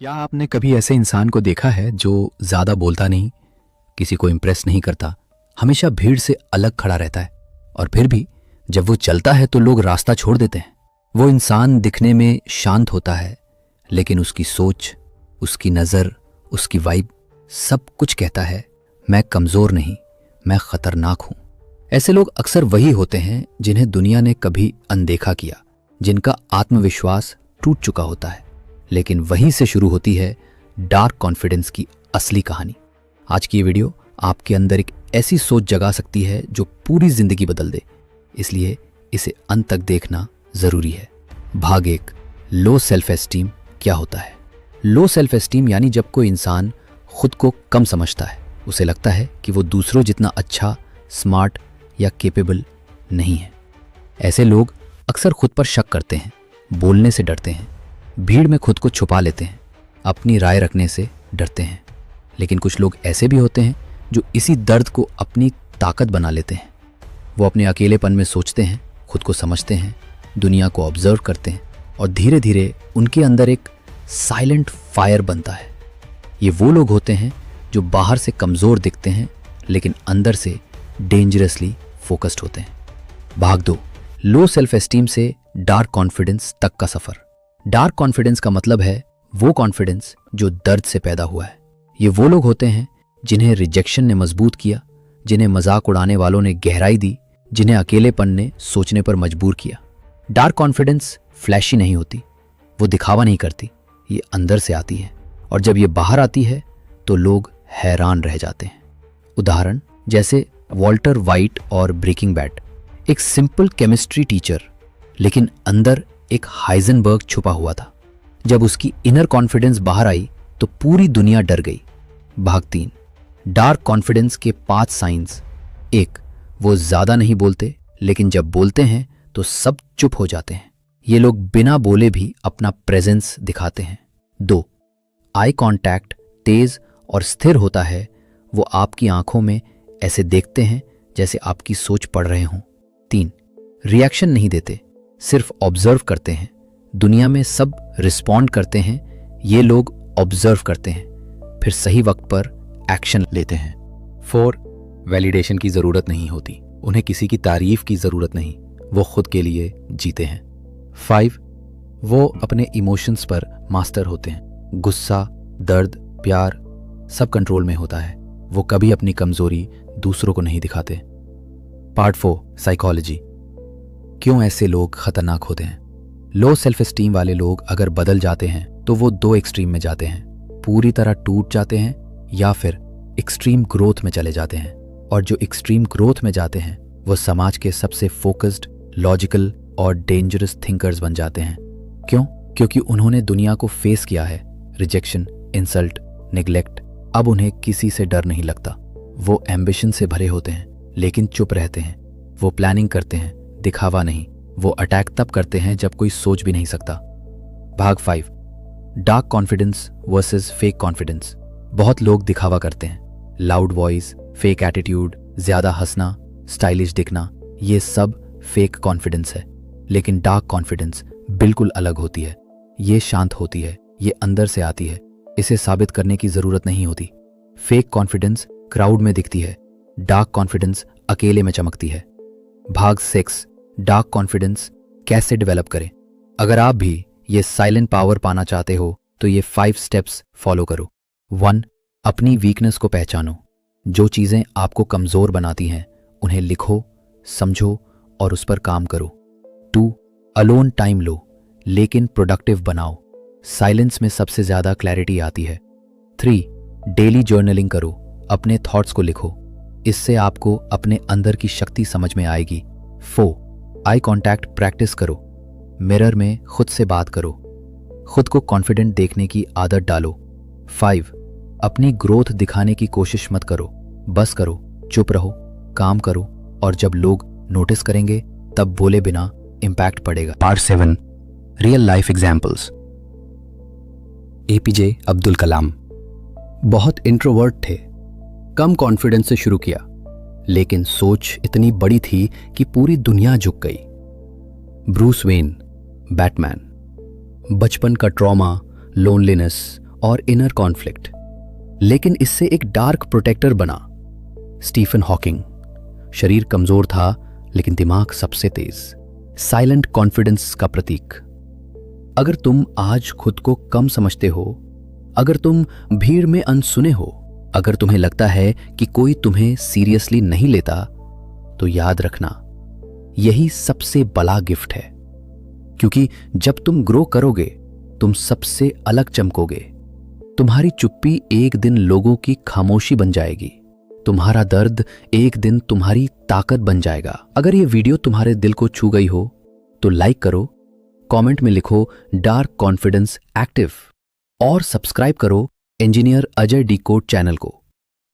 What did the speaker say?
क्या आपने कभी ऐसे इंसान को देखा है जो ज्यादा बोलता नहीं, किसी को इम्प्रेस नहीं करता, हमेशा भीड़ से अलग खड़ा रहता है और फिर भी जब वो चलता है तो लोग रास्ता छोड़ देते हैं। वो इंसान दिखने में शांत होता है, लेकिन उसकी सोच, उसकी नज़र, उसकी वाइब सब कुछ कहता है, मैं कमज़ोर नहीं, मैं खतरनाक हूं। ऐसे लोग अक्सर वही होते हैं जिन्हें दुनिया ने कभी अनदेखा किया, जिनका आत्मविश्वास टूट चुका होता है। लेकिन वहीं से शुरू होती है डार्क कॉन्फिडेंस की असली कहानी। आज की ये वीडियो आपके अंदर एक ऐसी सोच जगा सकती है जो पूरी जिंदगी बदल दे, इसलिए इसे अंत तक देखना जरूरी है। भाग 1, लो सेल्फ एस्टीम क्या होता है। लो सेल्फ एस्टीम यानी जब कोई इंसान खुद को कम समझता है, उसे लगता है कि वो दूसरों जितना अच्छा, स्मार्ट या केपेबल नहीं है। ऐसे लोग अक्सर खुद पर शक करते हैं, बोलने से डरते हैं, भीड़ में खुद को छुपा लेते हैं, अपनी राय रखने से डरते हैं। लेकिन कुछ लोग ऐसे भी होते हैं जो इसी दर्द को अपनी ताकत बना लेते हैं। वो अपने अकेलेपन में सोचते हैं, खुद को समझते हैं, दुनिया को ऑब्जर्व करते हैं और धीरे धीरे उनके अंदर एक साइलेंट फायर बनता है। ये वो लोग होते हैं जो बाहर से कमज़ोर दिखते हैं लेकिन अंदर से डेंजरसली फोकस्ड होते हैं। भाग 2, लो सेल्फ एस्टीम से डार्क कॉन्फिडेंस तक का सफ़र। डार्क कॉन्फिडेंस का मतलब है वो कॉन्फिडेंस जो दर्द से पैदा हुआ है। ये वो लोग होते हैं जिन्हें रिजेक्शन ने मजबूत किया, जिन्हें मजाक उड़ाने वालों ने गहराई दी, जिन्हें अकेलेपन ने सोचने पर मजबूर किया। डार्क कॉन्फिडेंस फ्लैशी नहीं होती, वो दिखावा नहीं करती, ये अंदर से आती है और जब ये बाहर आती है तो लोग हैरान रह जाते हैं। उदाहरण जैसे वॉल्टर वाइट और ब्रेकिंग बैड। एक सिंपल केमिस्ट्री टीचर, लेकिन अंदर एक हाइजेनबर्ग छुपा हुआ था। जब उसकी इनर कॉन्फिडेंस बाहर आई तो पूरी दुनिया डर गई। भाग 3, डार्क कॉन्फिडेंस के 5 साइंस। 1, वो ज्यादा नहीं बोलते, लेकिन जब बोलते हैं तो सब चुप हो जाते हैं। ये लोग बिना बोले भी अपना प्रेजेंस दिखाते हैं। 2, आई कांटेक्ट तेज और स्थिर होता है। वो आपकी आंखों में ऐसे देखते हैं जैसे आपकी सोच पढ़ रहे हों। 3, रिएक्शन नहीं देते, सिर्फ ऑब्जर्व करते हैं। दुनिया में सब रिस्पॉन्ड करते हैं, ये लोग ऑब्जर्व करते हैं, फिर सही वक्त पर एक्शन लेते हैं। 4, वैलिडेशन की ज़रूरत नहीं होती, उन्हें किसी की तारीफ की ज़रूरत नहीं, वो खुद के लिए जीते हैं। 5, वो अपने इमोशंस पर मास्टर होते हैं। गुस्सा, दर्द, प्यार सब कंट्रोल में होता है। वो कभी अपनी कमज़ोरी दूसरों को नहीं दिखाते। Part 4, psychology. क्यों ऐसे लोग खतरनाक होते हैं। लो सेल्फ एस्टीम वाले लोग अगर बदल जाते हैं तो वो 2 एक्सट्रीम में जाते हैं, पूरी तरह टूट जाते हैं या फिर एक्सट्रीम ग्रोथ में चले जाते हैं। और जो एक्सट्रीम ग्रोथ में जाते हैं वो समाज के सबसे फोकस्ड, लॉजिकल और डेंजरस थिंकर्स बन जाते हैं। क्यों? क्योंकि उन्होंने दुनिया को फेस किया है, रिजेक्शन, इंसल्ट, नेग्लेक्ट। अब उन्हें किसी से डर नहीं लगता। वो एम्बिशन से भरे होते हैं लेकिन चुप रहते हैं। वो प्लानिंग करते हैं, दिखावा नहीं। वो अटैक तब करते हैं जब कोई सोच भी नहीं सकता। भाग 5, dark confidence versus fake confidence. बहुत लोग दिखावा करते हैं, लाउड वॉइस, फेक एटीट्यूड, ज्यादा हंसना, स्टाइलिश दिखना, ये सब फेक कॉन्फिडेंस है। लेकिन डार्क कॉन्फिडेंस बिल्कुल अलग होती है। ये शांत होती है, ये अंदर से आती है, इसे साबित करने की जरूरत नहीं होती। फेक कॉन्फिडेंस क्राउड में दिखती है, डार्क कॉन्फिडेंस अकेले में चमकती है। भाग 6, डार्क कॉन्फिडेंस कैसे डेवलप करें। अगर आप भी ये साइलेंट पावर पाना चाहते हो तो ये 5 स्टेप्स फॉलो करो। 1, अपनी वीकनेस को पहचानो। जो चीज़ें आपको कमज़ोर बनाती हैं उन्हें लिखो, समझो और उस पर काम करो। 2, अलोन टाइम लो लेकिन प्रोडक्टिव बनाओ। साइलेंस में सबसे ज़्यादा क्लैरिटी आती है। 3, डेली जर्नलिंग करो, अपने थॉट्स को लिखो, इससे आपको अपने अंदर की शक्ति समझ में आएगी। 4, आई कांटेक्ट प्रैक्टिस करो, मिरर में खुद से बात करो, खुद को कॉन्फिडेंट देखने की आदत डालो। 5, अपनी ग्रोथ दिखाने की कोशिश मत करो, बस करो, चुप रहो, काम करो और जब लोग नोटिस करेंगे तब बोले बिना इम्पैक्ट पड़ेगा। Part 7, real life examples. APJ Abdul Kalam बहुत इंट्रोवर्ट थे, कम कॉन्फिडेंस से शुरू किया, लेकिन सोच इतनी बड़ी थी कि पूरी दुनिया झुक गई। ब्रूस वेन, बैटमैन, बचपन का ट्रॉमा, लोनलीनेस और इनर कॉन्फ्लिक्ट, लेकिन इससे एक डार्क प्रोटेक्टर बना। स्टीफन हॉकिंग, शरीर कमजोर था लेकिन दिमाग सबसे तेज, साइलेंट कॉन्फिडेंस का प्रतीक। अगर तुम आज खुद को कम समझते हो, अगर तुम भीड़ में अनसुने हो, अगर तुम्हें लगता है कि कोई तुम्हें सीरियसली नहीं लेता, तो याद रखना, यही सबसे बड़ा गिफ्ट है। क्योंकि जब तुम ग्रो करोगे, तुम सबसे अलग चमकोगे। तुम्हारी चुप्पी एक दिन लोगों की खामोशी बन जाएगी, तुम्हारा दर्द एक दिन तुम्हारी ताकत बन जाएगा। अगर ये वीडियो तुम्हारे दिल को छू गई हो तो लाइक करो, कमेंट में लिखो डार्क कॉन्फिडेंस एक्टिव और सब्सक्राइब करो इंजीनियर अजय डिकोड चैनल को।